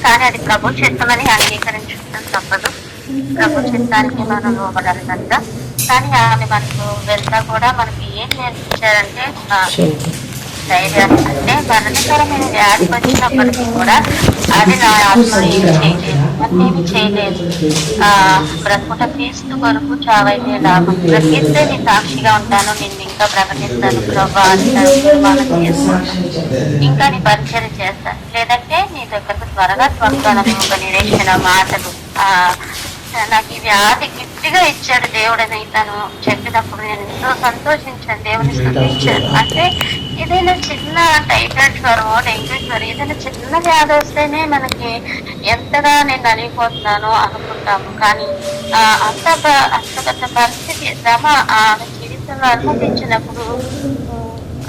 కానీ అది ప్రభు చిత్తమని అంగీకరించడం తప్పదు. ప్రభు చిత్తానికి మనం లోబడాలి కనుక. కానీ ఆమె మనకు వెళ్తా కూడా మనకి ఏం నేర్పించారంటే ధైర్యాన్ని. అంటే మరణకరమైన వ్యాధి వచ్చినప్పటికీ కూడా అది నా ఆత్మ ఏమి చేయలేదు, ఏమి చేయలేదు. బ్రతుకుట క్రీస్తు కొరకు, చావైతే లాభం. బ్రతికిస్తే నీ సాక్షిగా ఉంటాను, నిన్ను ఇంకా ప్రకటిస్తాను ప్రభా అని తీర్మానం చేసుకుంటాను. ఇంకా నీ పరిచయం చేస్తాను, లేదంటే నీ దగ్గరకు త్వరగా స్వస్థానం, ఒక నిరీక్షణ మాటలు. నాకు ఈ వ్యాధి గట్టిగా ఇచ్చాడు దేవుడని తను చెప్పినప్పుడు నేను ఎంతో సంతోషించాను, దేవుని స్తుతించాను. అంటే ఏదైనా చిన్న టైఫాయిడ్ జ్వరం, డెంగ్యూ జ్వరం, ఏదైనా చిన్న వ్యాధి వస్తేనే మనకి ఎంతగా నేను నలిగిపోతున్నానో అనుకుంటాము. కానీ అంత పెద్ద పరిస్థితి శ్రమ ఆమె జీవితంలో అనుమతించినప్పుడు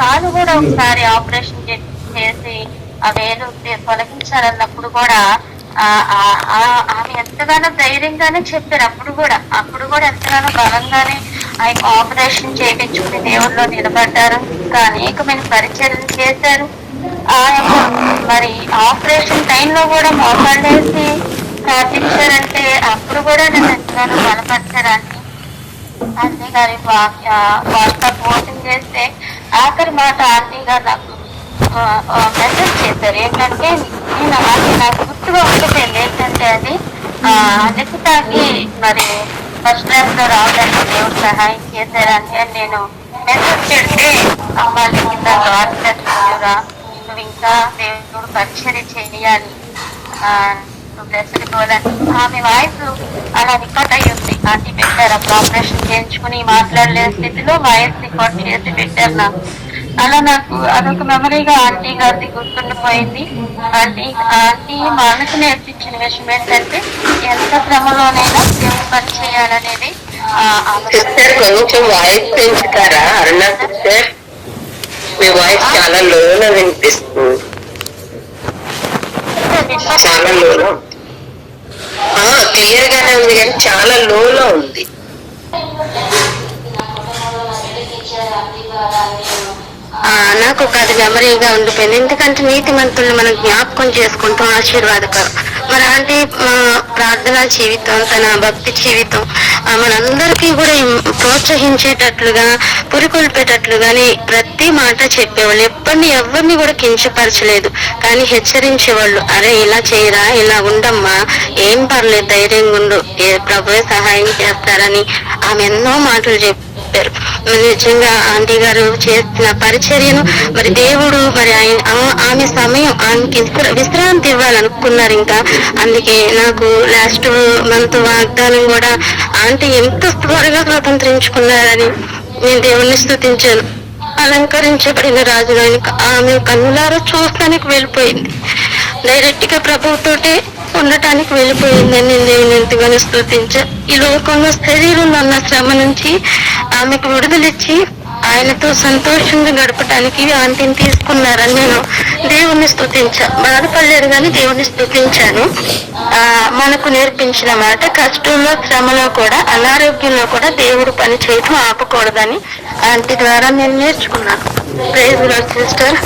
కాలు కూడా ఒకసారి ఆపరేషన్ చేసి ఆ వేలు తొలగించాలన్నప్పుడు కూడా ఆమె ఎంతగానో ధైర్యంగానే చెప్పారు. అప్పుడు కూడా ఎంతగానో బలంగానే ఆయన ఆపరేషన్ చేయించుకుని దేవుల్లో నిలబడ్డారు. ఇంకా అనేకమైన పరిచయం చేశారు. ఆయన మరి ఆపరేషన్ టైంలో కూడా మోకాళ్ళేసి ప్రార్థించారంటే అప్పుడు కూడా నేను ఎంతగానో బలపరిచారని ఆంటీ గారి వాట్సాప్ ఓపెన్ చేస్తే ఆఖరి మాట ఆంటీ గారు నాకు మెసేజ్ చేశారు. ఏంటంటే నాకు గుర్తుగా ఉండిపోయింది. ఏంటంటే అది నిఖితాకి మరి ఫస్ట్ క్లాస్ లో రావడానికి దేవుడు సహాయం చేశారని నేను మెసేజ్ పెడితే అమ్మ నిఖిత గాడ్ బ్లెస్ యు, నువ్వు ఇంకా దేవుడు పరిచర్య చేయాలి, ఆమె వాయిస్ అలా రికార్డ్ అయ్యి ఉంది. ఆంటీ పెట్టారు. అప్పుడు ఆపరేషన్ చేయించుకుని మాట్లాడలే స్థితిలో వాయిస్ రికార్డ్ చేసి పెట్టారు నాకు. అలా నాకు అదొక మెమరీగా ఆంటీ గారిది గుర్తుండిపోయింది. ఆంటీ మనకు నేర్పించిన విషయం ఏంటంటే ఎంత శ్రమలోనైనా దేవుడు పని చేయాలనేది. కొంచెం వాయిస్ పెంచుతారా అరుణ సిస్టర్? మీ వాయిస్ చాలా లోగా వినిపిస్తుంది. చాలా లోలో, క్లియర్ గానే ఉంది కానీ చాలా లోలో ఉంది. నాకు ఒక అది మెమరీగా ఉండిపోయింది. ఎందుకంటే నీతి మంతుల్ని మనం జ్ఞాపకం చేసుకుంటూ ఆశీర్వాదకరం. మన అంటే ప్రార్థనా జీవితం, తన భక్తి జీవితం మనందరికీ కూడా ప్రోత్సహించేటట్లుగా, పురికొల్పేటట్లుగానే ప్రతి మాట చెప్పేవాళ్ళు. ఎవరిని కూడా కించపరచలేదు, కానీ హెచ్చరించేవాళ్ళు. అరే ఇలా చేయరా, ఇలా ఉండమ్మా, ఏం పర్లేదు, ధైర్యంగా ఉండు, ప్రభువే సహాయం చేస్తారని ఆమె ఎన్నో మాటలు చెప్పారు. నిజంగా ఆంటీ గారు చేసిన పరిచర్యను మరి దేవుడు మరి ఆమె సమయం ఆమెకి విశ్రాంతి ఇవ్వాలనుకున్నారు. ఇంకా అందుకే నాకు లాస్ట్ మంత్ వాగ్దానం కూడా ఆంటీ ఎంత త్వరగా స్వతంత్రించుకున్నారని నేను దేవుణ్ణి స్తుతించాను. అలంకరించబడిన రాజుగాని ఆమె కన్నులారా చూస్తానికి వెళ్ళిపోయింది. డైరెక్ట్ గా ప్రభువుతోటే ఉండటానికి వెళ్ళిపోయిందని నేను దేవుని ఎంతగానో స్తుతించాను. ఈ లోకంలో శరీరంలో ఉన్న శ్రమ నుంచి ఆమెకు విడుదలిచ్చి ఆయనతో సంతోషంగా గడపడానికి ఆంటీని తీసుకున్నారని నేను దేవుణ్ణి స్తుతించాను. బాధపడలేదు కానీ దేవుణ్ణి స్తుతించాను. మనకు నేర్పించిన మాట, కష్టంలో, శ్రమలో కూడా, అనారోగ్యంలో కూడా దేవుడు పని చేయటం ఆపకూడదని ఆంటీ ద్వారా నేను నేర్చుకున్నాను. Praise Lord sister.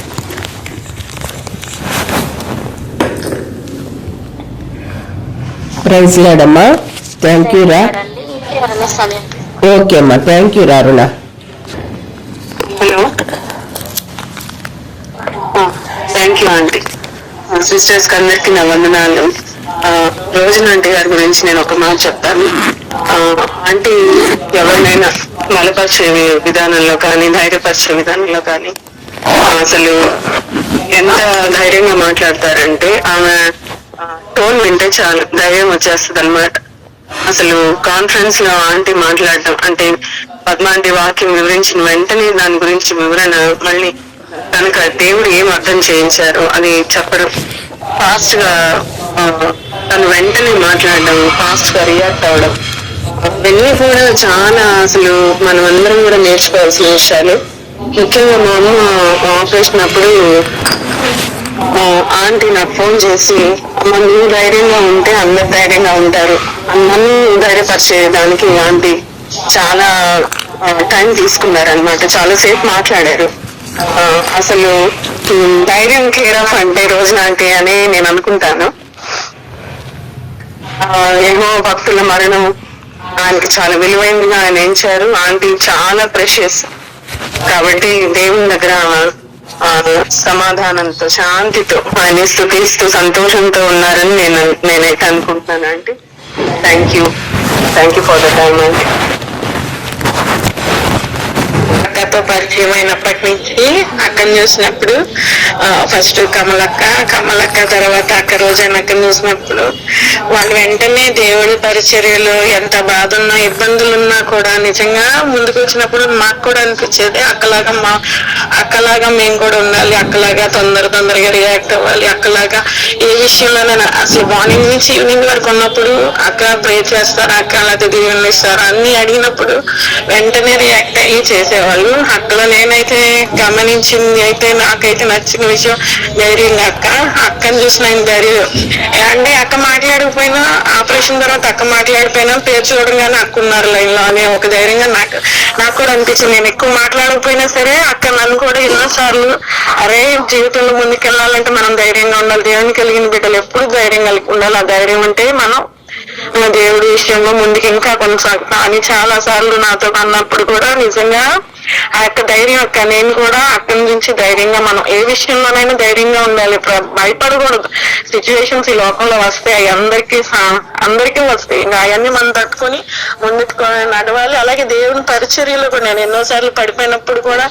Praise Lord అమ్మా. థ్యాంక్ యూ రా. ఓకే అమ్మా, థ్యాంక్ యూ రా Aruna. Hello, thank you aunty. Sisters అందరికి నా వందనాలు. రోజున ఆంటీ గారి గురించి నేను ఒక మాట చెప్తాను. ఆంటీ ఎవరినైనా బలపరిచే విధానంలో కానీ, ధైర్యపరిచే విధానంలో కానీ అసలు ఎంత ధైర్యంగా మాట్లాడతారంటే ఆమె టోన్ వింటే చాలు ధైర్యం వచ్చేస్తుంది అనమాట. అసలు కాన్ఫరెన్స్ లో ఆంటీ మాట్లాడటం అంటే పద్మాంటి వాక్యం వివరించిన వెంటనే దాని గురించి వివరణ మళ్ళీ కనుక దేవుడు ఏం అర్థం చేయించారో అని చెప్పడం, ఫాస్ట్ గా తను వెంటనే మాట్లాడడం, ఫాస్ట్ గా రియాక్ట్ అవడం, ఇవన్నీ కూడా చాలా అసలు మనం అందరం కూడా నేర్చుకోవాల్సిన విషయాలు. ముఖ్యంగా మా అమ్మ ఆపరేషన్ అప్పుడు ఆంటీ నాకు ఫోన్ చేసి, అమ్మ నువ్వు ధైర్యంగా ఉంటే అందరు ధైర్యంగా ఉంటారు, నన్ను ధైర్యపరిచేదానికి ఆంటీ చాలా టైం తీసుకున్నారనమాట. చాలా సేపు మాట్లాడారు. అసలు ధైర్యం కేర్ ఆఫ్ అంటే రోజున ఆంటీ అని నేను అనుకుంటాను. ఏమో భక్తుల మరణం ఆయనకి చాలా విలువైనదిగా ఆయన ఎంచారు. ఆంటీ చాలా ప్రెషియస్. కాబట్టి దేవుని దగ్గర సమాధానంతో శాంతితో ఆయన స్తుతిస్తూ సంతోషంతో ఉన్నారని నేనైతే అనుకుంటున్నాను aunty. Thank you for the time aunty. అక్కతో పరిచయం అయినప్పటి నుంచి అక్కని చూసినప్పుడు ఫస్ట్ కమలక్క తర్వాత అక్క రోజైన అక్కని చూసినప్పుడు వాళ్ళు వెంటనే దేవుడి పరిచర్యలో ఎంత బాధ ఉన్నా ఇబ్బందులు ఉన్నా కూడా నిజంగా ముందుకు వచ్చినప్పుడు మాకు కూడా అనిపించేది అక్కలాగా మేము కూడా ఉండాలి, అక్కలాగా తొందరగా రియాక్ట్ అవ్వాలి, అక్కలాగా ఏ విషయంలోనైనా అసలు మార్నింగ్ నుంచి ఈవినింగ్ వరకు ఉన్నప్పుడు అక్క ప్రే చేస్తారు, అక్క అలాగే దీవెనలు ఇస్తారు అన్ని అడిగినప్పుడు వెంటనే రియాక్ట్ అయ్యి చేసేవాళ్ళు. అక్కలో నేనైతే గమనించింది అయితే నాకైతే నచ్చిన విషయం ధైర్యంగా అక్కని చూసిన ఆయన ధైర్యం అంటే అక్క మాట్లాడకపోయినా ఆపరేషన్ తర్వాత అక్క మాట్లాడిపోయినా పేరు చూడగానే అక్క ఉన్నారు లైన్ లో అనే ఒక ధైర్యంగా నాకు కూడా అనిపించింది. నేను ఎక్కువ మాట్లాడకపోయినా సరే అక్క నన్ను కూడా ఎన్నోసార్లు అరే జీవితంలో ముందుకెళ్ళాలంటే మనం ధైర్యంగా ఉండాలి, దేవుని కలిగిన బిడ్డలు ఎప్పుడు ధైర్యం కలిగి ఉండాలి, ఆ ధైర్యం అంటే మనం దేవుడి విషయంలో ముందుకు ఇంకా కొనసాగుతాం అని చాలా సార్లు నాతో అన్నప్పుడు కూడా నిజంగా ఆ యొక్క ధైర్యం అక్క నేను కూడా అక్కడి నుంచి ధైర్యంగా మనం ఏ విషయంలోనైనా ధైర్యంగా ఉండాలి, భయపడకూడదు. సిచ్యువేషన్స్ ఈ లోకంలో వస్తాయి, అందరికీ వస్తాయి, ఇంకా అవన్నీ మనం తట్టుకొని ముందుకు నడవాలి. అలాగే దేవుని పరిచర్యలో కూడా నేను ఎన్నోసార్లు పడిపోయినప్పుడు కూడా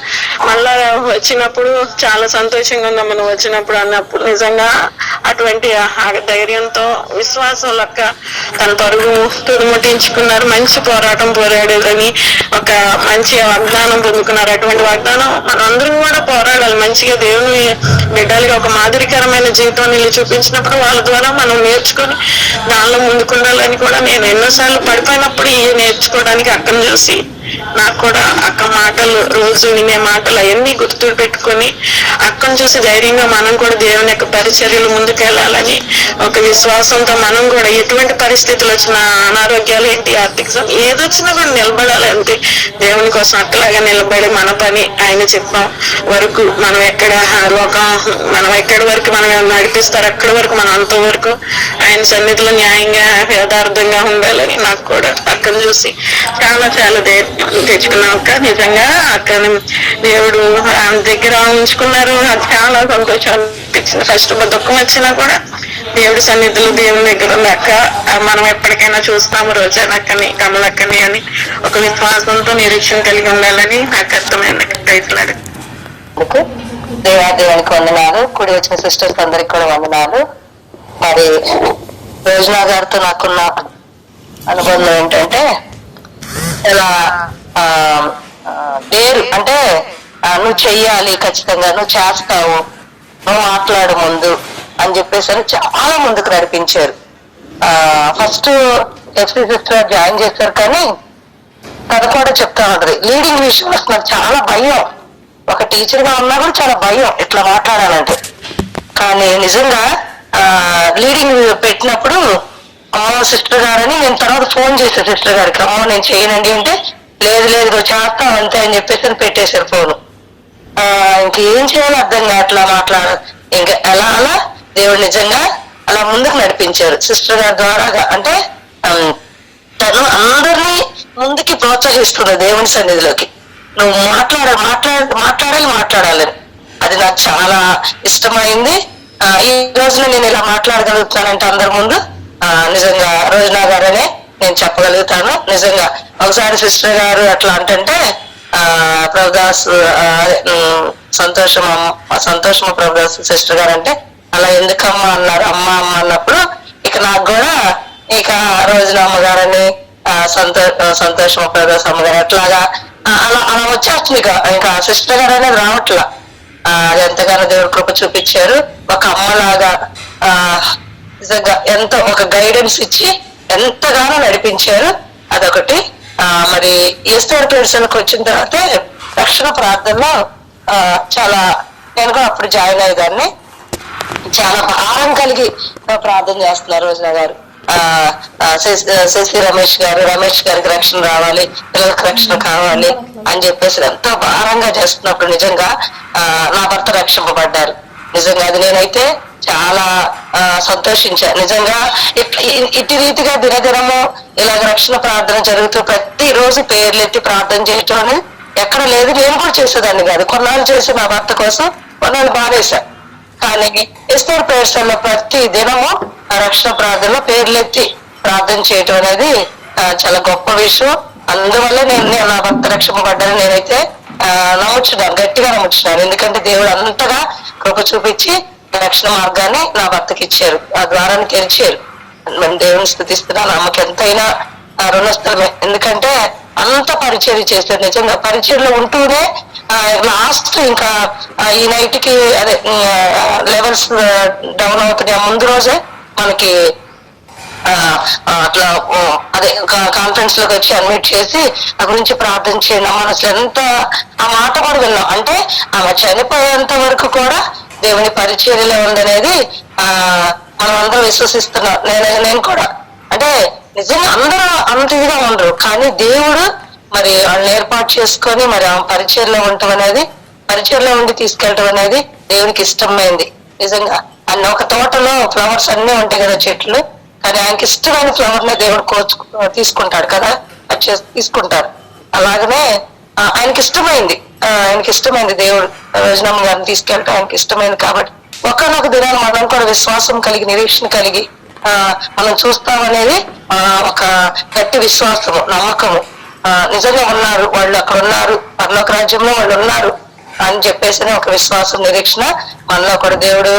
మళ్ళా వచ్చినప్పుడు చాలా సంతోషంగా ఉందా మనం వచ్చినప్పుడు అన్నప్పుడు నిజంగా అటువంటి ధైర్యంతో విశ్వాసం లెక్క తన పరుగు తుడుముట్టించుకున్నారు. మంచి పోరాటం పోరాడేదని ఒక మంచి వాగ్దానం పొందుకున్నారు. అటువంటి వాగ్దానం మనందరం కూడా పోరాడాలి, మంచిగా దేవుని బిడ్డలుగా ఒక మాదిరికరమైన జీవితాన్ని చూపించినప్పుడు వాళ్ళ ద్వారా మనం నేర్చుకుని దానిలో ముందుకుండాలని కూడా నేను ఎన్నోసార్లు పడిపోయినప్పుడు ఇవి నేర్చుకోవడానికి అక్కను చూసి నాకు కూడా అక్క మాటలు రోజు వినే మాటలు అవన్నీ గుర్తు పెట్టుకొని అక్కను చూసి ధైర్యంగా మనం కూడా దేవుని యొక్క పరిచర్యలు ముందుకెళ్ళాలని ఒక విశ్వాసంతో మనం కూడా ఎటువంటి పరిస్థితులు వచ్చినా అనారోగ్యాలు ఏంటి ఆర్థిక ఏదొచ్చినా కూడా నిలబడాలి అంతే దేవుని కోసం అక్కలాగా నిలబడి మన పని ఆయన చెప్పాం వరకు మనం మనం ఎక్కడి వరకు మనం నడిపిస్తారు అక్కడి వరకు మనం అంతవరకు ఆయన సన్నిధిలో న్యాయంగా యథార్థంగా ఉండాలని నాకు కూడా అక్కను చూసి చాలా ధైర్యం తెచ్చుకున్నాం అక్క. నిజంగా అక్కని దేవుడు ఆమె దగ్గర ఉంచుకున్నారు, అది చాలా సంతోషం అనిపించింది. ఫస్ట్ దుఃఖం వచ్చినా కూడా దేవుడి సన్నిధులు దేవుని దగ్గర ఉంది అక్క, మనం ఎప్పటికైనా చూస్తాము రోజానక్కని కమలక్కని అని ఒక విశ్వాసంతో నిరీక్షణ కలిగి ఉండాలని నాకు అర్థమైంది. రైతులాడు దేవాదేవానికి వందనాలు, కూడి వచ్చిన సిస్టర్స్ అందరికి కూడా వందనాలు. మరి రోజనా గారితో నాకున్న అనుబంధం ఏంటంటే ఇలా డేరు అంటే నువ్వు చెయ్యాలి, ఖచ్చితంగా నువ్వు చేస్తావు, నువ్వు మాట్లాడు ముందు అని చెప్పేసి చాలా ముందుకు నడిపించారు. ఫస్ట్ ఎఫ్సీ సిస్టర్ జాయిన్ చేశారు, కానీ తను కూడా చెప్తా ఉంటది లీడింగ్ విషయంలో నాకు చాలా భయం, ఒక టీచర్ గా ఉన్నా కూడా చాలా భయం ఇట్లా మాట్లాడాలంటే. కానీ నిజంగా లీడింగ్ పెట్టినప్పుడు అమ్మో సిస్టర్ గారని నేను తర్వాత ఫోన్ చేశాను సిస్టర్ గారికి, అమ్మో నేను చేయనండి అంటే లేదు నువ్వు చేస్తావు అంతే అని చెప్పేసి పెట్టేశారు ఫోను. ఇంకేం చేయాలో అర్థం అట్లా ఇంకా అలా దేవుడు నిజంగా అలా ముందుకు నడిపించారు సిస్టర్ గారి ద్వారా. అంటే తను అందరినీ ముందుకి ప్రోత్సహిస్తుంది దేవుని సన్నిధిలోకి, నువ్వు మాట్లాడాలని. అది నాకు చాలా ఇష్టమైంది. ఈ రోజున నేను ఇలా మాట్లాడగలుగుతానంటే అందరి ముందు నిజంగా రోజనా గారనే నేను చెప్పగలుగుతాను. నిజంగా ఒకసారి సిస్టర్ గారు అట్లా అంటే ప్రభుదాస్ సంతోషమ ప్రభుదాస్ సిస్టర్ గారు అంటే అలా ఎందుకమ్మా అన్నారు, అమ్మ అన్నప్పుడు ఇక నాకు కూడా ఇక రోజున అమ్మగారని సంతోషమ ప్రభుదాస్ అమ్మగారు అట్లాగా అలా వచ్చేస్తుంది. ఇంకా సిస్టర్ గారు అనేది రావట్లా. అది ఎంతగానో దేవుడి కృప చూపించారు, ఒక అమ్మలాగా నిజంగా ఎంతో ఒక గైడెన్స్ ఇచ్చి ఎంతగానో నడిపించారు. అదొకటి. మరి ఎస్ఆర్ పెన్షన్కి వచ్చిన తర్వాత రక్షణ ప్రార్థనలో చాలా నేను కూడా అప్పుడు జాయిన్ అయ్యేదాన్ని, చాలా భారం కలిగి ప్రార్థన చేస్తున్నారు రోజనా గారు. శశి రమేష్ గారికి రక్షణ రావాలి, పిల్లలకు రక్షణ కావాలి అని చెప్పేసి ఎంతో భారంగా చేస్తున్నప్పుడు నిజంగా నా భర్త రక్షింపబడ్డారు. నిజంగా అది నేనైతే చాలా సంతోషించాను. నిజంగా ఇటు రీతిగా దినదినము ఇలాగ రక్షణ ప్రార్థన జరుగుతూ ప్రతి రోజు పేర్లెత్తి ప్రార్థన చేయటం అనేది ఎక్కడ లేదు. నేను కూడా చేసేదాన్ని కాదు. కొన్నాళ్ళు చేసి నా భర్త కోసం కొన్నాళ్ళు బాధేశా. కానీ ఎస్తేర్ ప్రేయర్స్లో ప్రతి దినము ఆ రక్షణ ప్రార్థనలో పేర్లెత్తి ప్రార్థన చేయటం అనేది చాలా గొప్ప విషయం. అందువల్ల నేను నా భర్త రక్షింపబడ్డాను నేనైతే నమ్ముచున్నాను, గట్టిగా నమ్ముచున్నాను. ఎందుకంటే దేవుడు అంతగా కృప చూపించి రక్షణ మార్గాన్ని నా భర్తకి ఇచ్చారు, ఆ ద్వారాన్ని తెరిచారు. మనం దేవుని స్థుతిస్తున్నాను. అమ్మకి ఎంతైనా రుణస్థలమే. ఎందుకంటే అంత పరిచర్య చేస్తారు. నిజంగా పరిచర్లో ఉంటూనే లాస్ట్ ఇంకా ఈ నైట్ కి అదే లెవెల్స్ డౌన్ అవుతున్నాయి. ముందు రోజే మనకి అట్లా అదే కాన్ఫరెన్స్ లోకి వచ్చి అడ్మిట్ చేసి ఆ గురించి ప్రార్థన చేయండి. మనం అసలు ఎంత ఆ మాట కూడా విన్నాం. అంటే ఆమె చనిపోయేంత వరకు కూడా దేవుని పరిచర్యలో ఉందనేది మనం అందరూ విశ్వసిస్తున్నాం. నేను కూడా అంటే నిజంగా అందరూ అంత ఇదిగా ఉండరు, కానీ దేవుడు మరి వాళ్ళని ఏర్పాటు చేసుకొని మరి ఆ పరిచర్లో ఉండటం అనేది, పరిచర్లో ఉండి తీసుకెళ్ళటం అనేది దేవునికి ఇష్టమైంది. నిజంగా అన్న ఒక తోటలో ఫ్లవర్స్ అన్నీ ఉంటాయి కదా, చెట్లు, కానీ ఆయనకి ఇష్టమైన ఫ్లవర్ నే దేవుడు తీసుకుంటాడు కదా, తీసుకుంటారు. అలాగనే ఆయనకి ఇష్టమైంది దేవుడు రోజనమ్మ గారిని తీసుకెళ్ళటం ఆయనకి ఇష్టమైంది. కాబట్టి ఒకనొక దినాన్ని మనం కూడా విశ్వాసం కలిగి నిరీక్షణ కలిగి మనం చూస్తామనేది ఒక గట్టి విశ్వాసము, నమ్మకము. నిజంగా ఉన్నారు వాళ్ళు, అక్కడ ఉన్నారు, పరలోక రాజ్యంలో వాళ్ళు ఉన్నారు అని చెప్పేసి ఒక విశ్వాసం నిరీక్షణ మనలో కూడా దేవుడు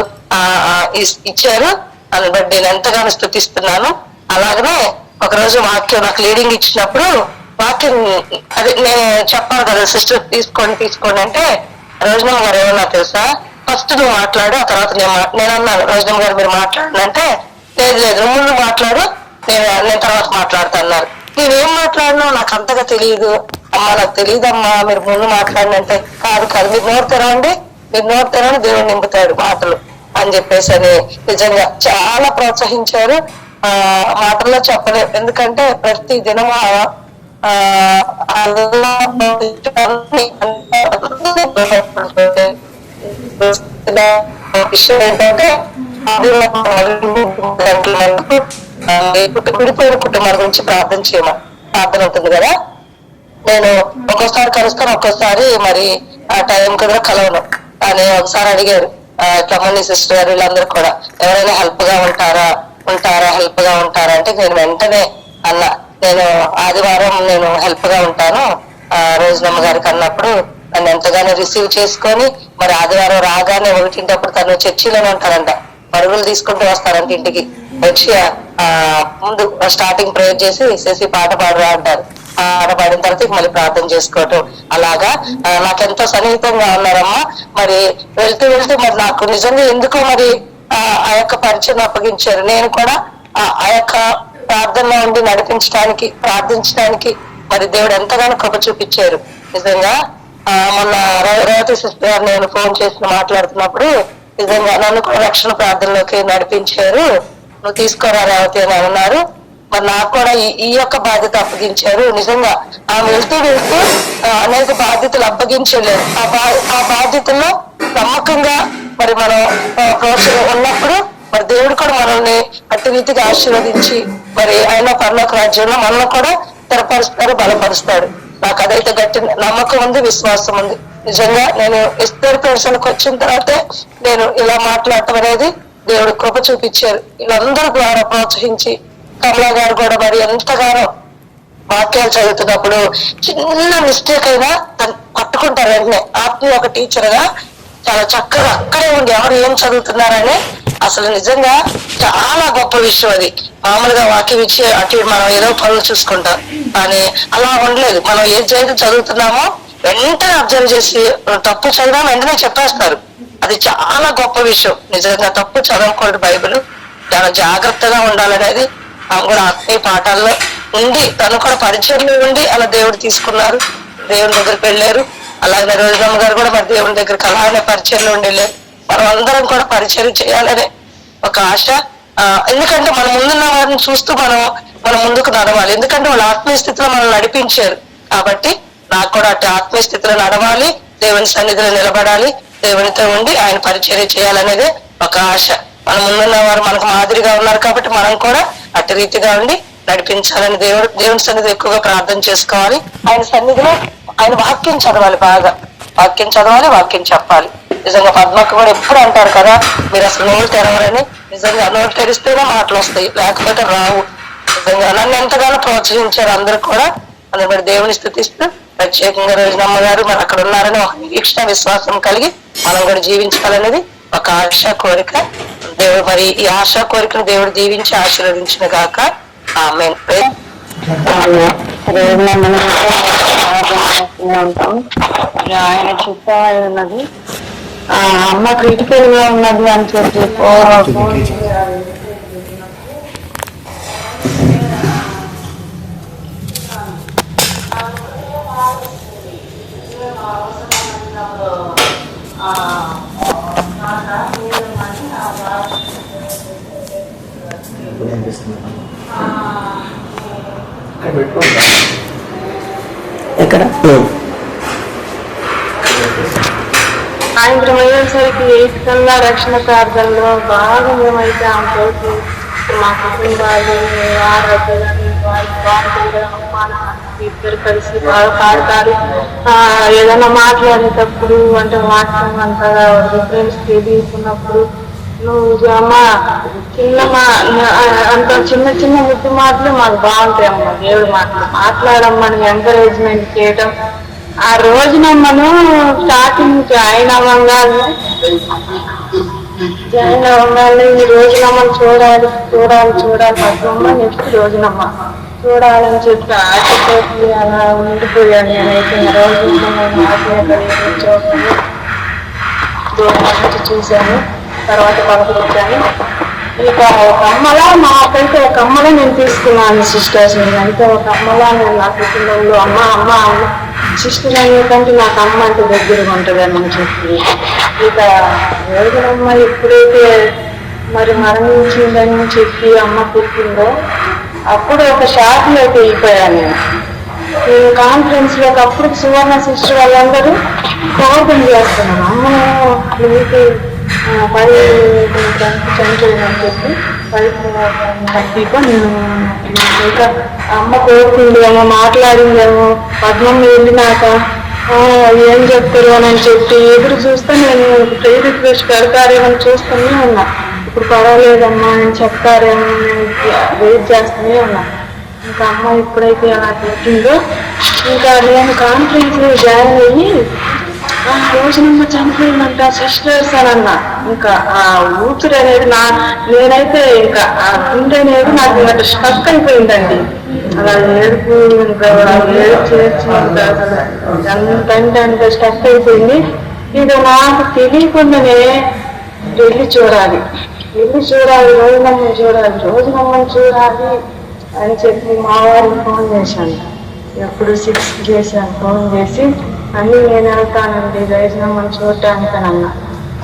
ఇచ్చారు. దాన్ని బట్టి నేను ఎంతగానో స్తుతిస్తున్నాను. అలాగనే ఒకరోజు వాక్యం నాకు లీడింగ్ ఇచ్చినప్పుడు వాక్యం అది నేను చెప్పాను కదా, సిస్టర్ తీసుకోండి అంటే రోజనమ్మ గారు ఏమన్నా తెలుసా, ఫస్ట్ నువ్వు మాట్లాడు, ఆ తర్వాత నేను అన్నాను రోజనమ్మ గారు మీరు మాట్లాడండి అంటే, లేదు నువ్వు ముందు మాట్లాడు, నేను తర్వాత మాట్లాడుతా అన్నారు. నేనేం మాట్లాడినా నాకు అంతగా తెలియదు అమ్మా, నాకు తెలియదమ్మా, మీరు ముందు మాట్లాడినంటే కాదు మీరు నోరు తెరవండి దేవుడు నింపుతాడు మాటలు అని చెప్పేసి అని నిజంగా చాలా ప్రోత్సహించారు. మాటల్లో చెప్పలేము, ఎందుకంటే ప్రతి దినము విషయం ఏంటంటే విడిపోయిన కుటుంబాల గురించి ప్రార్థన ఉంటుంది కదా. నేను ఒక్కోసారి కలుస్తాను, ఒక్కోసారి మరి ఆ టైం కుదర కలవను. కానీ ఒకసారి అడిగారు తమ్ముని సిస్టర్ గారు వీళ్ళందరూ కూడా ఎవరైనా హెల్ప్ గా ఉంటారా అంటే నేను వెంటనే అన్నా, నేను ఆదివారం నేను హెల్ప్ గా ఉంటాను రోజనమ్మ గారికి అన్నప్పుడు నన్ను ఎంతగానో రిసీవ్ చేసుకొని మరి ఆదివారం రాగానే 1 తను చర్చిలోనే ఉంటారంట, పరుగులు తీసుకుంటూ వస్తారంట ఇంటికి వచ్చి ముందు స్టార్టింగ్ ప్రేయర్ చేసి పాట పాడరా అంటారు. పాట పాడిన తర్వాత మళ్ళీ ప్రార్థన చేసుకోవటం. అలాగా నాకెంతో సన్నిహితంగా ఉన్నారమ్మా. మరి వెళ్తూ మరి నాకు నిజంగా ఎందుకు మరి ఆ యొక్క పరిచయం అప్పగించారు. నేను కూడా ఆ యొక్క ప్రార్థనలో ఉండి ప్రార్థించడానికి మరి దేవుడు ఎంతగానో కృప చూపించారు. నిజంగా మొన్న రేవతి సిస్టర్ గారు నేను ఫోన్ చేసి మాట్లాడుతున్నప్పుడు నిజంగా నన్ను కూడా రక్షణ ప్రార్థనలోకి నడిపించారు. నువ్వు తీసుకోరా రేవతి అని అన్నారు. మరి నాకు కూడా ఈ యొక్క బాధ్యత అప్పగించారు. నిజంగా వెళ్తూ అనేక బాధ్యతలు అప్పగించలేదు. ఆ బాధ్యతల్లో నమ్మకంగా మరి మనం ఉన్నప్పుడు మరి దేవుడు కూడా మనల్ని అట్టి రీతిగా ఆశీర్వదించి మరి ఆయన పరలోక రాజ్యంలో మనల్ని కూడా స్థిరపరుస్తాడు, బలపరుస్తాడు. నాకు అదైతే గట్టి నమ్మకం ఉంది, విశ్వాసం ఉంది. నిజంగా నేను ఎస్తేర్ ప్రేయర్స్కి వచ్చిన తర్వాతే నేను ఇలా మాట్లాడటం అనేది దేవుడు కృప చూపించారు. వీళ్ళందరూ ద్వారా ప్రోత్సహించి కమలా గారు కూడా మరి ఎంతగానో వాక్యాలు చదువుతున్నప్పుడు చిన్న మిస్టేక్ అయినా పట్టుకుంటారు వెంటనే. ఆత్మీయ ఒక టీచర్ గా చాలా చక్కగా అక్కడే ఉండి ఎవరు ఏం చదువుతున్నారని అసలు నిజంగా చాలా గొప్ప విషయం అది. మామూలుగా వాక్యం ఇచ్చి అటు మనం ఏదో పనులు చూసుకుంటాం, కానీ అలా ఉండలేదు. మనం ఏదైతే చదువుతున్నామో వెంటనే అబ్జర్వ్ చేసి తప్పు చదివినా వెంటనే చెప్పేస్తారు. అది చాలా గొప్ప విషయం. నిజంగా తప్పు చదవకూడదు, బైబిల్ చాలా జాగ్రత్తగా ఉండాలనేది ఆమె కూడా ఆత్మీయ పాఠాల్లో ఉండి తను కూడా పరిచయంలో ఉండి అలా దేవుడు తీసుకున్నారు, దేవుని దగ్గరికి వెళ్ళారు. అలాగే రోజనమ్మ గారు కూడా మరి దేవుని దగ్గరికి అలానే పరిచయంలో ఉండి వెళ్ళారు. మనం అందరం కూడా పరిచయం చేయాలనే ఒక ఆశ. ఎందుకంటే మన ముందున్న వారిని చూస్తూ మనం ముందుకు నడవాలి. ఎందుకంటే వాళ్ళు ఆత్మీయ స్థితిలో మనం నడిపించారు. కాబట్టి నాకు కూడా అటు ఆత్మీయ స్థితిలో నడవాలి, దేవుని సన్నిధిలో నిలబడాలి. దేవునితో ఉండి ఆయన పరిచర్య చేయాలనేది ఒక ఆశ. మన ముందున్న వారు మనకు మాదిరిగా ఉన్నారు కాబట్టి మనం కూడా అటు రీతిగా ఉండి నడిపించాలని దేవుని సన్నిధి ఎక్కువగా ప్రార్థన చేసుకోవాలి. ఆయన సన్నిధిలో ఆయన వాక్యం చదవాలి, బాగా వాక్యం చదవాలి, వాక్యం చెప్పాలి. నిజంగా పద్మక్క కూడా ఎప్పుడు అంటారు కదా, మీరు అసలు నోరు తెరవరని. నిజంగా నోరు తెరిస్తేనే మాటలు వస్తాయి, లేకపోతే రావు. నిజంగా నన్ను ఎంతగానో ప్రోత్సహించారు అందరూ కూడా. అందులో మరి దేవుని స్థుతిస్తూ ప్రత్యేకంగా రోజునమ్మ గారు మరి అక్కడ ఉన్నారని ఒక నిరీక్షణ విశ్వాసం కలిగి మనం కూడా జీవించాలనేది ఒక ఆశ, కోరిక. దేవుడు మరి ఈ ఆశ కోరికను దేవుడు దీవించి ఆశీర్వదించిన గాక. ఆమేన్. ఆయన చెప్పా ఉన్నది అమ్మ క్రిటికల్ గా ఉన్నది అని చెప్పి ఎక్కడ సాయంత్రం అయ్యేసరికి 8 కల్లా రక్షణ ప్రార్థనలో బాగా మేమైతే ఆమెతో మా కుటుంబాలు ఆరోగ్యాన్ని ఇద్దరు కలిసి బాగా పాడతారు. ఏదైనా మాట్లాడేటప్పుడు అంటే వాక్యం అంతగా డిఫరెన్స్ తెలియకున్నప్పుడు నువ్వు అమ్మ అంత చిన్న చిన్న ముద్దు మాటలు మాకు బాగుంటాయి అమ్మ. దేవుడి మాటలు మాట్లాడమ్మని ఎంకరేజ్మెంట్ చేయడం. ఆ రోజునమ్మను స్టార్టింగ్ జాయిన్ అవ్వగానే ఈ రోజునమ్మను చూడాలి పద్మమ్మ నెక్స్ట్ రోజునమ్మ చూడాలని చెప్పి ఆశతోటి అలా ఉండిపోయాను. నేనైతే రోజు దూరం నుంచి చూశాను, తర్వాత పలకరించాను. ఇక ఒక అమ్మలా నాకైతే ఒక అమ్మలా నేను తీసుకున్నాను సిస్టర్స్. నేనైతే ఒక అమ్మలా నేను నా కుటుంబంలో అమ్మ సిస్టర్ అనేకంటే నాకు అమ్మ అంటే దగ్గరగా ఉంటుందని అని చెప్పి ఇక రోజునమ్మ ఎప్పుడైతే మరి మరణించిందని చెప్పి అమ్మ పుట్టిందో అప్పుడు ఒక షాక్లో అయితే వెళ్ళిపోయాను నేను కాన్ఫరెన్స్ లోకి. అప్పుడు సువర్ణ సిస్టర్ వాళ్ళందరూ ప్రార్థన చేస్తున్నాను అమ్మను మీకు పది చనిపోయిందని చెప్పి పైకి నేను ఇంకా అమ్మ కోరుకుందేమో మాట్లాడిందేమో పద్మమ్మ వెళ్ళినాక ఏం చెప్తారు అని చెప్పి ఎదురు చూస్తే నేను ప్రేయర్ రిక్వెస్ట్ పెడతారేమని చూస్తూనే ఉన్నా. ఇప్పుడు పర్వాలేదమ్మా అని చెప్తారేమో నేను వెయిట్ చేస్తూనే ఉన్నా. ఇంకా అమ్మ ఎప్పుడైతే అలా పెట్టిందో ఇంకా నేను కాన్ఫరెన్స్ జాయిన్ అయ్యి రోజునమ్మ చనిపోయిందంట సిస్టర్స్ అని అన్నా. ఇంకా ఆ ఊపిరి అనేది నేనైతే ఇంకా ఆ గుండె అనేది నాకు ఇంకా స్టక్ అయిపోయిందండి. అలా ఏడుపు ఇంకా ఏడుపు చేర్చి ఎంతంటే అంత స్టక్ అయిపోయింది. ఇక నాకు తెలియకుండానే వెళ్ళి చూడాలి రోజునమ్మని చూడాలి అని చెప్పి మా వారికి ఫోన్ చేశాను. ఎప్పుడు 6 చేశాను ఫోన్ చేసి అన్నీ నేను వెళ్తానండి రోజునమ్మని చూడటానికి అని అన్నా.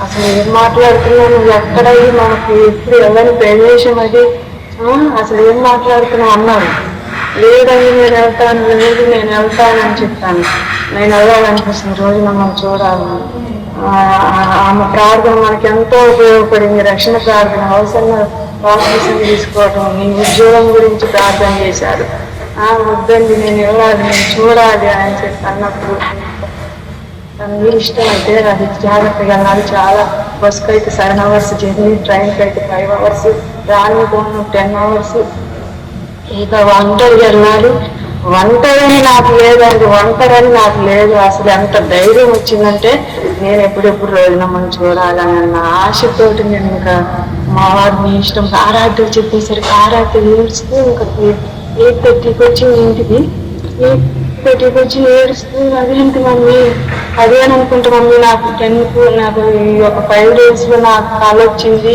అసలు ఏం మాట్లాడుతున్నావు నువ్వు ఎక్కడ మనకి ఎప్పుడు ఎవరి ప్రదేశం అది అసలు ఏం మాట్లాడుతున్నావు అన్నాను. లేదండి నేను వెళ్తానని చెప్పాను. నేను వెళ్ళాలనిపిస్తుంది రోజునమ్మని చూడాలని. ఆమె ప్రార్థన మనకి ఎంతో ఉపయోగపడింది. రక్షణ ప్రార్థన, అవసరం బాప్తిసం తీసుకోవటం, నీ ఉద్యోగం గురించి ప్రార్థన చేశారు. వద్దండి నేను వెళ్ళాలి, నేను చూడాలి అని చెప్పి అన్నప్పుడు మీ ఇష్టం అయితే అది జాగ్రత్తగా వెళ్ళాలి. చాలా బస్కి అయితే 7 hours జర్నీ, ట్రైన్కి అయితే 5 hours, రాని పోను 10 hours. ఇక ఒంటరిగా వెళ్ళాలి. ఒంటరని నాకు లేదు. అసలు ఎంత ధైర్యం వచ్చిందంటే నేను ఎప్పుడెప్పుడు రోజునమ్మని చూడాలని అన్న ఆశతోటి నేను ఇంకా మా వారిని ఇష్టం ఆరాధ్య చెప్పేసరికి ఆరాధ్య ఏడుస్తూ ఇంకా 8:30కి వచ్చింది ఇంటికి. 8:30కి వచ్చి ఏడుస్తూ అదేంటి మమ్మీ అదేని అనుకుంటా మమ్మీ నాకు ఈ ఒక 5 days లో నాకు కాల్ వచ్చింది.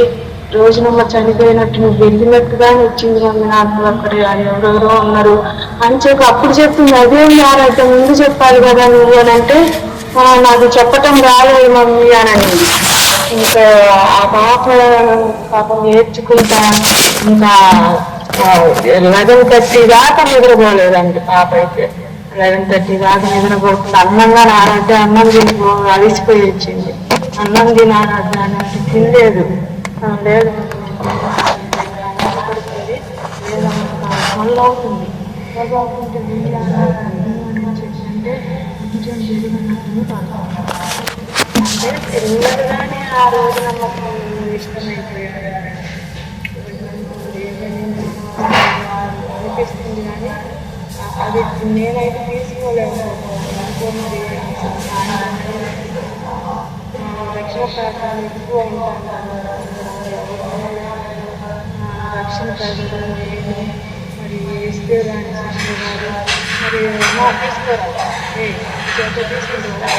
రోజునమ్మ చనిపోయినట్టు నువ్వు వెళ్ళినట్టుగానే వచ్చింది మమ్మీ నాకు. అక్కడ ఎవరెవరో ఉన్నారు అని చెప్పి అప్పుడు చెప్పింది. అదేం ఆరాధ్య ముందు చెప్పాలి కదా నువ్వు అని అంటే నాకు చెప్పటం రాలేదు మమ్మీ అని అనింది. ఇంకా ఆ పాపం నేర్చుకుంటా ఇంకా 11:30 దాకా నిద్రపోలేదండి పాప అయితే. 11:30 దాకా నిద్రపోకుండా అన్నంగా ఆరాధ్య అన్నం తిని అలిసిపోయి వచ్చింది. అన్నం తినాలి అని తినలేదు. లేదు మళ్ళీ అవుతుంది. మళ్ళీ అవుతుంటే చెప్తుంటే కొంచెం జరిగినట్టు అంటే పిల్లలుగానే ఆ రోజు నమ్మకం ఇష్టమైపోయాడు అనిపిస్తుంది. కానీ అది నేనైతే తీసుకోలేము. మరి రక్షణ ప్రయత్నాలు ఎక్కువ ఉంటాను. రక్షణ ప్రయత్నం మరి ఇస్తే దాని శిష్యులు గారు మరి తీసుకోరా తీసుకుంటాను.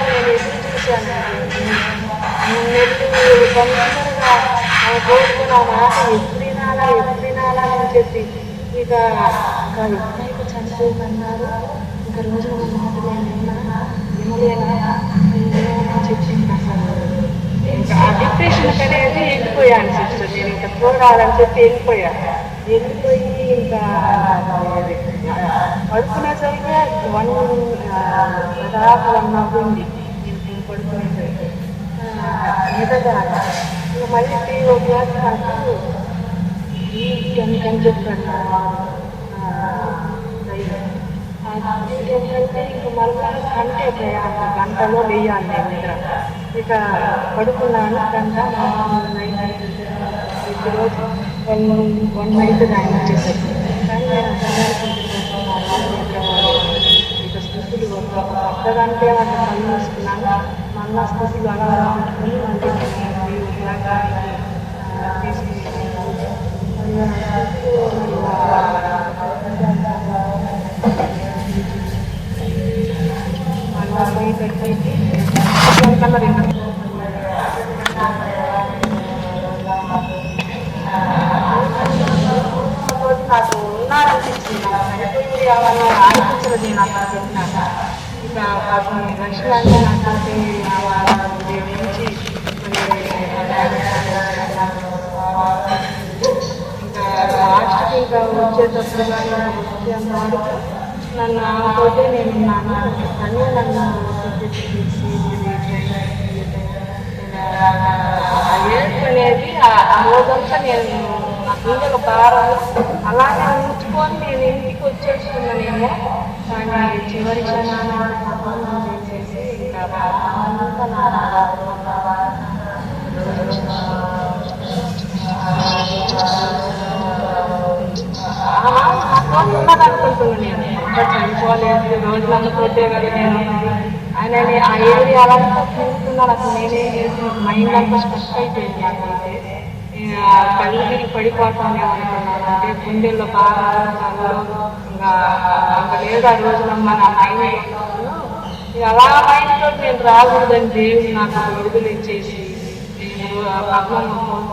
నేను ఎదురు చూశాను. 3 నెలలు తొందరగా కోరుకున్నాను. ఎప్పుడు వినాలా అని చెప్పి ఇక ఎప్పుడైతే చనిపోయిందన్నారు. ఇంకా రోజు మాట వినలేనా అని చెప్పింది. అసలు ఇంకా ఆ డిప్రెషన్ అనేది వెళ్ళిపోయాను సిస్టర్. నేను ఇంకా చూడాలని చెప్పి వెళ్ళిపోయి ఇంకా పడుకునేసరికి 1 అవ్వండి. నేను పడుకునేసరికి నిజంగా ఇంకా మళ్ళీ 3 o'clock నాకు అని చెప్పాను. ఏంటంటే ఇంక మళ్ళీ అంటే గంటలో వేయాలి నేను నిద్ర. ఇక పడుకున్నాను. గంట ప్రతిరోజు 1 నైట్ ఆయన వచ్చేసరికి. కానీ ఇక స్థితులు ఒక గంటే అట్లా కళ్ళు మూసుకున్నాను. మళ్ళా స్థితులు అలా పెట్టుకుని మళ్ళీ తీసుకుని నాకు ఉన్నారనిపించింది. చనిపోయింది కావాలని అనిపించదు నాకు చెప్పినాక. ఇక రక్షణ అంటే నాకంటే నుంచి ఇంకా లాస్ట్కి ఇంకా వచ్చేటప్పుడు కానీ వచ్చేంత వరకు నన్ను ఆమెతోటే నేను ఉన్నాను. కానీ నన్ను ఏడుపు అనేది ఆ రోజంతా నేను నా గుండెల భారం అలానే ఉంచుకొని నేను ఇంటికి వచ్చేస్తున్నానేమో. కానీ చివరి క్షణాన్ని చేసేసి ఇంకా ఉన్నదనుకుంటున్నాను. నేను ఇంకా చనిపోలేదు. రోజు నన్ను కొట్టే కదా నేను ఆయన ఆ ఏరియాలంతా తిరుగుతున్నాను. అసలు నేనే మైండ్ అంతా స్ట్రెస్ అయిపోయింది. నాకైతే కళ్ళు తిరిగి పడిపోతానే అనుకున్నాను. అంటే గుండెల్లో బాగా ఇంకా లేదు ఆ రోజు నమ్మ నా మైండ్ అలా మైండ్తో నేను రాకూడదని దేవుడు నాకు విడుదల ఇచ్చేసి నేను పద్మను ఫోన్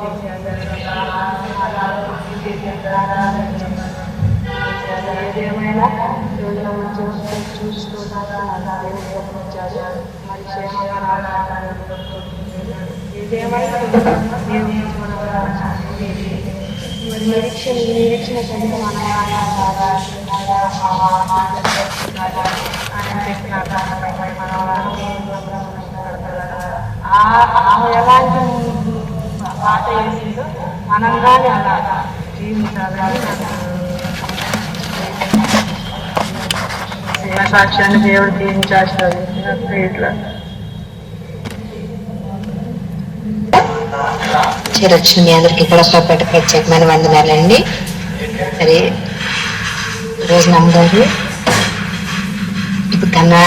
ఏదేమైనా రోజున చూసుకోవడానికి మరి క్షేమంగా ఏదేమైనా నిరీక్షణ కలిగి మన ఆమె ఎలాంటి మాట వేసిందో మనం కానీ అలా జీవించాలని సాక్ష్యాన్ని దేవుడు జీవించేస్తారు. ఇట్లా చేరొచ్చిన మీ అందరికీ కూడా ప్రత్యేకమైన వందనాలండి. మరి రోజు నమ్మగారు ఇప్పుడు కన్నా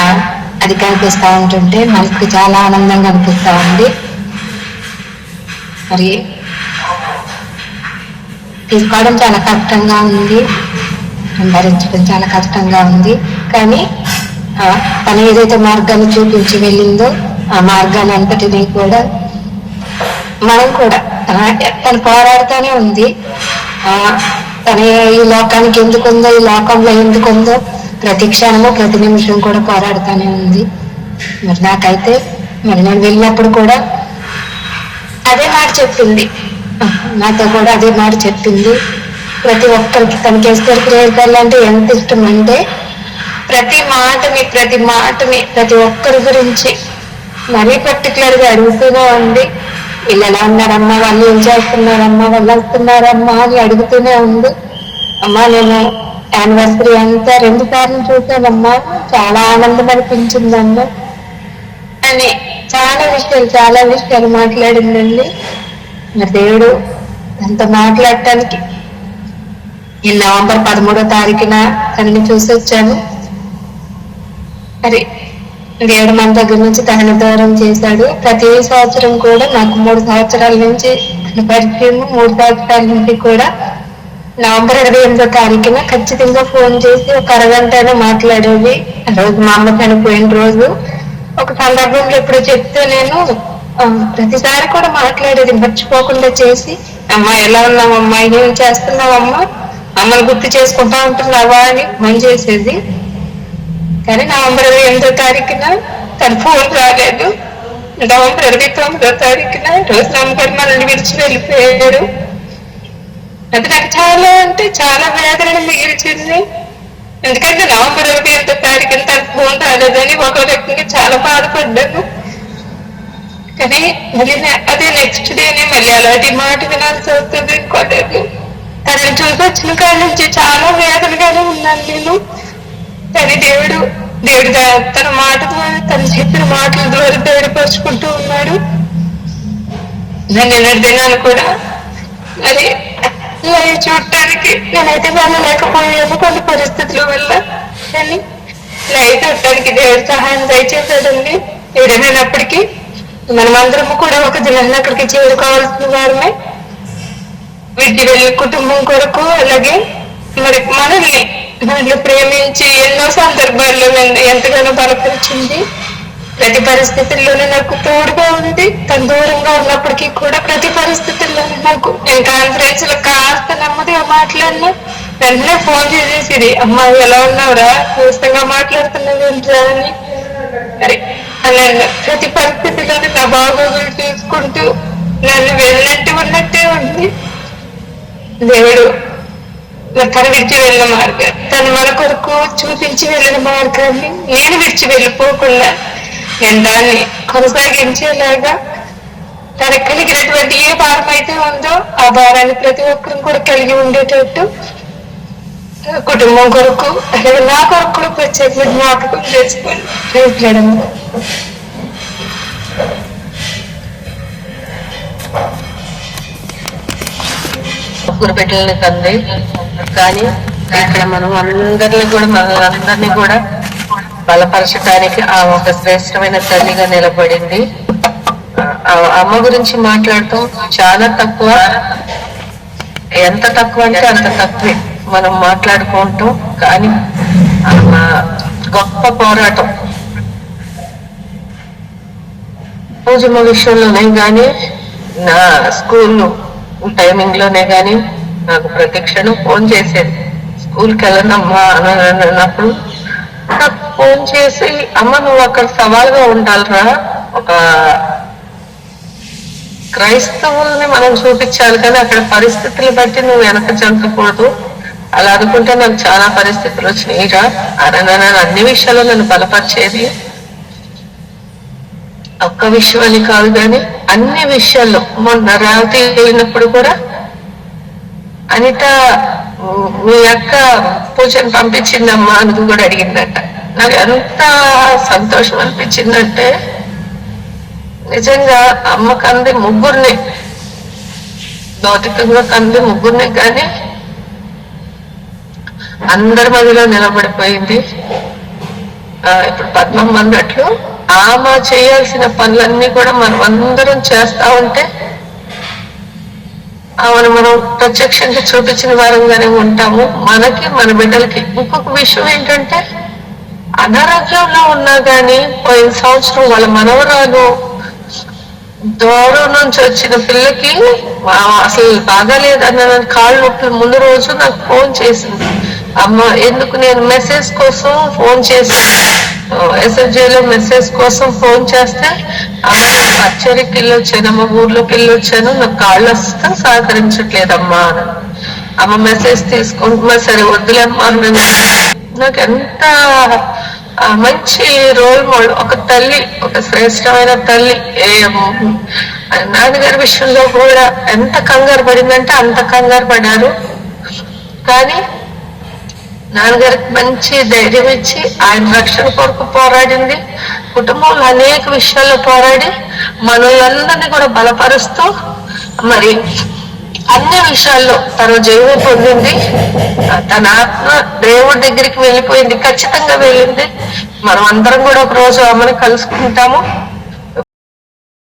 అది కనిపిస్తూ ఉంటుంటే మనకు చాలా ఆనందంగా అనిపిస్తూ ఉంది. మరి తీసుకోవడం చాలా కష్టంగా ఉంది, భరించడం చాలా కష్టంగా ఉంది. కానీ తను ఏదైతే మార్గాన్ని చూపించి వెళ్ళిందో ఆ మార్గాన్ని అంతటినీ కూడా మనం కూడా తను పోరాడుతూనే ఉంది. తన ఈ లోకానికి ఎందుకుందో, ఈ లోకంలో ఎందుకుందో ప్రతి క్షణము ప్రతి నిమిషం కూడా పోరాడుతూనే ఉంది. మరి నాకైతే మరి నేను వెళ్ళినప్పుడు కూడా అదే మాట చెప్పింది, నాతో కూడా అదే మాట చెప్పింది. ప్రతి ఒక్కరికి తనకి ఎస్తేర్ ప్రేయర్ అంటే ఎంత ఇష్టం అంటే ప్రతి మాటని ప్రతి ఒక్కరి గురించి మరీ పర్టికులర్ గా అడుగుతూనే ఉంది. వీళ్ళు ఎలా ఉన్నారమ్మా, వాళ్ళు ఏం చేస్తున్నారమ్మా, వాళ్ళు వస్తున్నారమ్మా అని అడుగుతూనే ఉంది. అమ్మా నేను యానివర్సరీ అంతా 2 సార్లు చూసానమ్మా, చాలా ఆనందం అనిపించిందమ్మా అని చాలా విషయాలు మాట్లాడిందండి. మరి దేవుడు అంత మాట్లాడటానికి ఈ నవంబర్ 13వ తారీఖున తనని చూసి వచ్చాను. మరి దేవుడు మన దగ్గర నుంచి తనని దూరం చేశాడు. ప్రతి సంవత్సరం కూడా నాకు 3 సంవత్సరాల నుంచి పరిచయం, 3 సంవత్సరాల నుంచి కూడా నవంబర్ 28వ తారీఖున ఖచ్చితంగా ఫోన్ చేసి ఒక అరగంటనే మాట్లాడేది. ఆ రోజు మా అమ్మ చనిపోయిన రోజు ఒక సందర్భంలో ఎప్పుడు చెప్తే నేను ప్రతిసారి కూడా మాట్లాడేది మర్చిపోకుండా చేసి, అమ్మా ఎలా ఉన్నావమ్మా, ఏం చేస్తున్నావమ్మా, అమ్మని గుర్తు చేసుకుంటా ఉంటున్నావా అని ఫోన్ చేసేది. కానీ నవంబర్ 28వ తారీఖున తన ఫోన్ రాలేదు. నవంబర్ 29వ తారీఖున రోజు నమ్మకం మనల్ని విడిచి వెళ్ళిపోయాడు. అది నాకు చాలా అంటే చాలా వేదనను మిగిల్చింది. ఎందుకంటే నవంబర్ 28వ తారీఖున తన ఫోన్ రాలేదని ఒక రకంగా చాలా బాధపడ్డాను. కానీ మళ్ళీ అదే నెక్స్ట్ డేనే మళ్ళీ అలాంటి మాట వినాల్సి వస్తుంది. ఇంకోలేదు తనని చూసి వచ్చిన కాడి నుంచి చాలా వేదనగానే ఉన్నాను నేను. కానీ దేవుడు తన మాట ద్వారా, తను చెప్పిన మాటల ద్వారా ధైర్యపరుచుకుంటూ ఉన్నాడు. నేను దినాలు కూడా మరి లైవ్ చూడటానికి నేనైతే వెళ్ళలేకపోయాను కొన్ని పరిస్థితుల వల్ల. కానీ లైవ్ చూడటానికి దేవుడు సహాయం దయచేసాడండి. ఏదైనప్పటికీ మనమందరము కూడా ఒక దినాన్ని అక్కడికి చేరుకోవాల్సిన వారమే. వీటి వెళ్ళి కుటుంబం కొరకు, అలాగే మరి మనల్ని ప్రేమించి ఎన్నో సందర్భాల్లో నన్ను ఎంతగానో బలపరిచింది. ప్రతి పరిస్థితుల్లోనే నాకు తోడుగా ఉంది. తను దూరంగా ఉన్నప్పటికీ కూడా ప్రతి పరిస్థితుల్లోనే నాకు, నేను కాన్ఫరెన్స్ లో కాస్త నెమ్మదిగా మాట్లాడినా వెంటనే ఫోన్ చేసేసిది, అమ్మా ఎలా ఉన్నావురా, చూస్తంగా మాట్లాడుతున్నావు అని. ప్రతి పరిస్థితిలోనే నా బాగోగులు చూసుకుంటూ నన్ను వెళ్ళినట్టు ఉన్నట్టే ఉంది. దేవుడు తను విడిచి వెళ్ళిన మార్గం, తను మన కొరకు చూపించి వెళ్ళిన మార్గాన్ని నేను విడిచి వెళ్ళిపోకుండా నేను దాన్ని కొనసాగించేలాగా తనకు కలిగినటువంటి ఏ భారం అయితే ఉందో ఆ భారాన్ని ప్రతి ఒక్కరు కూడా కలిగి ఉండేటట్టు కుటుంబం కొరకు, అలాగే నా కొరకు కూడా ప్రత్యేక జ్ఞాపకం చేసుకొని ప్రయత్నం. ముగ్గురు బిడ్డలని తండ్రి, కానీ ఇక్కడ మనం అందరినీ కూడా బలపరచడానికి ఆ ఒక శ్రేష్టమైన తల్లిగా నిలబడింది. అమ్మ గురించి మాట్లాడటం చాలా తక్కువ, ఎంత తక్కువ అంటే అంత తక్కువే మనం మాట్లాడుకుంటాం. కానీ గొప్ప పోరాటం పూజమ్మ విషయంలోనే కానీ, నా స్కూల్ టైమింగ్ లోనే కానీ నాకు ప్రతి క్షణం ఫోన్ చేసేది. స్కూల్కి వెళ్ళనమ్మా అన్నప్పుడు నాకు ఫోన్ చేసి, అమ్మ నువ్వు అక్కడ సవాల్గా ఉండాలిరా, ఒక క్రైస్తవుల్ని మనం చూపించాలి కానీ అక్కడ పరిస్థితులు బట్టి నువ్వు వెనక చెందకూడదు, అలా అనుకుంటే నాకు చాలా పరిస్థితులు వచ్చినాయిరా అని అన్ని విషయాల్లో నన్ను బలపరిచేది. ఒక్క విషయం అని కాదు కానీ అన్ని విషయాల్లో. మొన్న రాత్రి వెళ్ళినప్పుడు కూడా అనిత మీ అక్క పూజను పంపించిందమ్మా అని కూడా అడిగిందట. నాకు ఎంత సంతోషం అనిపించిందంటే, నిజంగా అమ్మ కంది ముగ్గురిని, భౌతికంగా కంది ముగ్గురిని, కానీ అందరి మధ్యలో నిలబడిపోయింది. ఇప్పుడు పద్మమ్మ అన్నట్లు ఆమె చేయాల్సిన పనులన్నీ కూడా మనం అందరం చేస్తా ఉంటే ఆమెను మనం ప్రత్యక్షంగా చూపించిన వారంగానే ఉంటాము, మనకి మన బిడ్డలకి. ఇంకొక విషయం ఏంటంటే, అనారోగ్యంలో ఉన్నా కానీ పోయిన సంవత్సరం వాళ్ళ మనవరాలు దూరం నుంచి వచ్చిన పిల్లకి అసలు బాగాలేదన్న కాళ్ళు నొప్పులు ముందు రోజు నాకు ఫోన్ చేసింది. అమ్మ ఎందుకు నేను మెసేజ్ కోసం ఫోన్ చేసి SFJలో మెసేజ్ కోసం ఫోన్ చేస్తే, అచ్చరికి వెళ్ళొచ్చాను, అమ్మ ఊర్లోకి వెళ్ళొచ్చాను, నాకు కాళ్ళు అస్సలు సహకరించట్లేదమ్మా అని. అమ్మ మెసేజ్ తీసుకుంటున్నా, సరే వద్దులేమ్మా. నాకు ఎంత మంచి రోల్ మోడల్, ఒక తల్లి, ఒక శ్రేష్టమైన తల్లి. నాన్నగారి విషయంలో కూడా ఎంత కంగారు పడిందంటే అంత కంగారు పడ్డారు. కానీ నాన్నగారికి మంచి ధైర్యం ఇచ్చి ఆయన రక్షణ కొరకు పోరాడింది. కుటుంబంలో అనేక విషయాల్లో పోరాడి మనలందరినీ కూడా బలపరుస్తూ మరి అన్ని విషయాల్లో తను జయం పొందింది. తన ఆత్మ దేవుడి దగ్గరికి వెళ్ళిపోయింది, ఖచ్చితంగా వెళ్ళింది. మనం అందరం కూడా ఒక రోజు ఆమెను కలుసుకుంటాము.